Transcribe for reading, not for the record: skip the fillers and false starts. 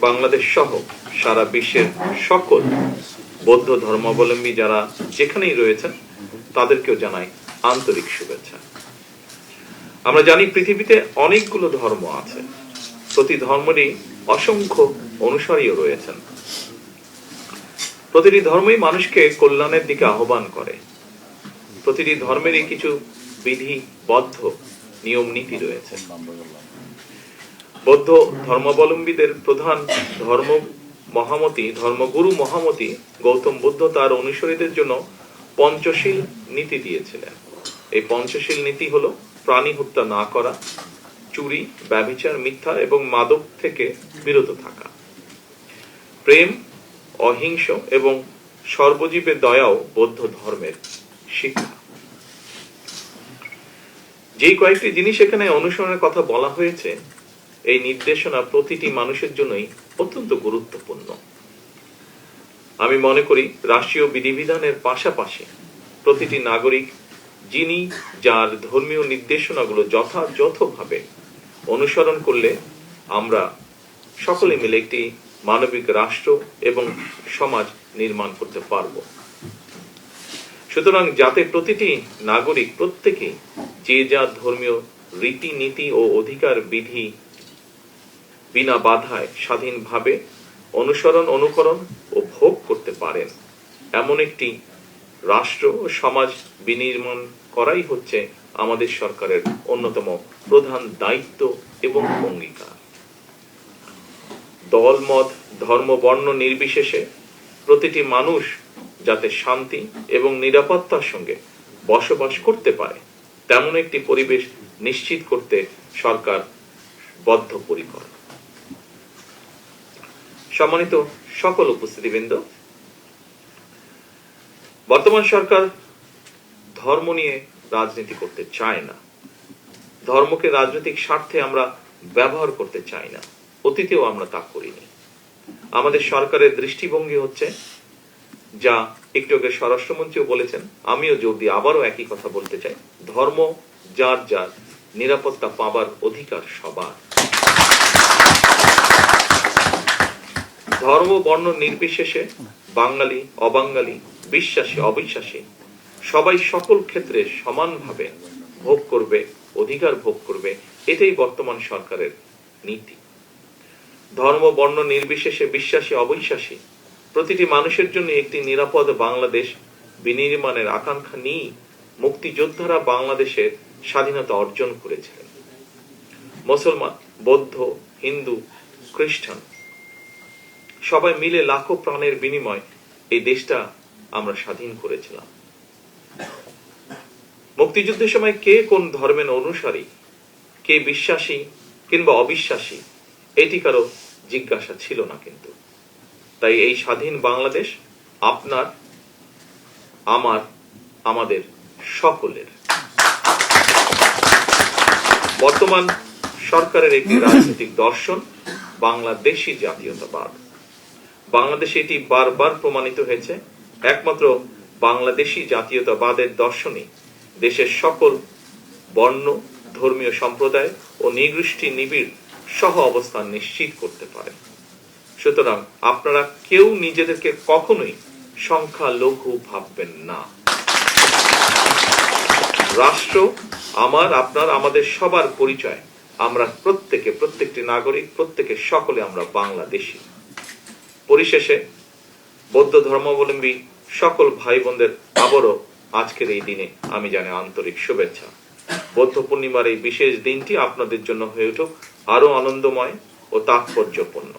বাংলাদেশ সহ সারা বিশ্বের সকল বৌদ্ধ ধর্মাবলম্বী যারা যেখানেই রয়েছেন তাদেরকেও জানাই আন্তরিক শুভেচ্ছা। আমরা জানি পৃথিবীতে অনেকগুলো ধর্ম আছে, প্রতি ধর্মেরই অসংখ্য অনুসারীও রয়েছেন। প্রতিটি ধর্মই মানুষকে কল্যাণের দিকে আহ্বান করে। প্রতিটি ধর্মেরই কিছু বিধিবদ্ধ নিয়ম নীতি রয়েছে। বৌদ্ধ ধর্মাবলম্বীদের প্রধান ধর্মগুরু মহামতি গৌতম বুদ্ধ তার অনুসারীদের জন্য পঞ্চশীল নীতি দিয়েছিলেন। এই পঞ্চশীল নীতি হলো প্রাণী হত্যা না করা, চুরি, ব্যভিচার, মিথ্যা এবং মাদক থেকে বিরত থাকা, প্রেম, অহিংস এবং সর্বজীবের দয়াও বৌদ্ধ ধর্মের শিক্ষা। যেই কয়েকটি জিনিস এখানে অনুসরণের কথা বলা হয়েছে, এই নির্দেশনা প্রতিটি মানুষের জন্যই অত্যন্ত গুরুত্বপূর্ণ। আমি মনে করি রাষ্ট্রীয় বিধিবিধানের পাশাপাশি প্রতিটি নাগরিক যিনি যার ধর্মীয় নির্দেশনাগুলো যথাযথভাবে অনুসরণ করলে আমরা সকলে মিলে একটি মানবিক রাষ্ট্র এবং সমাজ নির্মাণ করতে পারব। সুতরাং যাতে প্রতিটি নাগরিক প্রত্যেকে যে যার ধর্মীয় রীতিনীতি ও অধিকার বিধি বিনা বাধায় স্বাধীনভাবে অনুকরণ ও ভোগ করতে পারেন, এমন একটি রাষ্ট্র ও সমাজ বিনির্মাণ করাই হচ্ছে আমাদের সরকারের অন্যতম প্রধান দায়িত্ব এবং অঙ্গীকার। দল, মত, ধর্ম, বর্ণ নির্বিশেষে প্রতিটি মানুষ যাতে শান্তি এবং নিরাপত্তার সঙ্গে বসবাস করতে পারে, তেমন একটি পরিবেশ নিশ্চিত করতে সরকার বদ্ধপরিকর। সম্মানিত সকল উপস্থিতিবৃন্দ, বর্তমান সরকার ধর্ম নিয়ে রাজনীতি করতে চায় না। ধর্মকে রাজনৈতিক স্বার্থে আমরা ব্যবহার করতে চাই না, অতীতেও আমরা তা করিনি। আমাদের সরকারের দৃষ্টিভঙ্গি হচ্ছে, যা একটু আগে স্বরাষ্ট্রমন্ত্রীও বলেছেন, আমিও জোর দিয়ে আবারও একই কথা বলতে চাই, ধর্ম যার যার, নিরাপত্তা পাবার অধিকার সবার। ধর্ম বর্ণ নির্বিশেষে বাঙালি অবাঙালি, বিশ্বাসী অবিশ্বাসী সবাই সকল ক্ষেত্রে সমানভাবে ভোগ করবে, অধিকার ভোগ করবে, এটাই বর্তমান সরকারের নীতি। ধর্ম বর্ণ নির্বিশেষে বিশ্বাসী অবিশ্বাসী প্রতিটি মানুষের জন্য একটি নিরাপদ বাংলাদেশ বিনির্মাণের আকাঙ্ক্ষা নিয়ে মুক্তিযোদ্ধারা বাংলাদেশের স্বাধীনতা অর্জন করেছিলেন। মুসলমান, বৌদ্ধ, হিন্দু, খ্রিস্টান সবাই মিলে লাখো প্রাণের বিনিময় এই দেশটা আমরা স্বাধীন করেছিলাম। মুক্তিযুদ্ধের সময় কে কোন ধর্মের অনুসারী, কে বিশ্বাসী কিংবা অবিশ্বাসী, এটি কারো জিজ্ঞাসা ছিল না। কিন্তু তাই এই স্বাধীন বাংলাদেশ আপনার, আমার, আমাদের সকলের। বর্তমান সরকারের একটি রাজনৈতিক দর্শন বাংলাদেশী জাতীয়তাবাদ। বাংলাদেশে এটি বারবার প্রমাণিত হয়েছে। একমাত্র বাংলাদেশী জাতীয়তাবাদের দর্শনই দেশের সকল বর্ণ, ধর্মীয় সম্প্রদায় ও নৃগোষ্ঠী নিবিড় সহ অবস্থান নিশ্চিত করতে পারে। সুতরাং আপনারা কেউ নিজেদেরকে কখনোই সংখ্যালঘু ভাববেন না। রাষ্ট্র আমার, আপনার, আমাদের সবার পরিচয়। আমরা প্রত্যেকটি নাগরিক, সকলে আমরা বাংলাদেশী। পরিশেষে বৌদ্ধ ধর্মাবলম্বী সকল ভাই বোনদের আবারও আজকের এই দিনে আমি জানাই আন্তরিক শুভেচ্ছা। বৌদ্ধ পূর্ণিমার এই বিশেষ দিনটি আপনাদের জন্য হয়ে উঠুক আরো আনন্দময় ও তাৎপর্যপূর্ণ।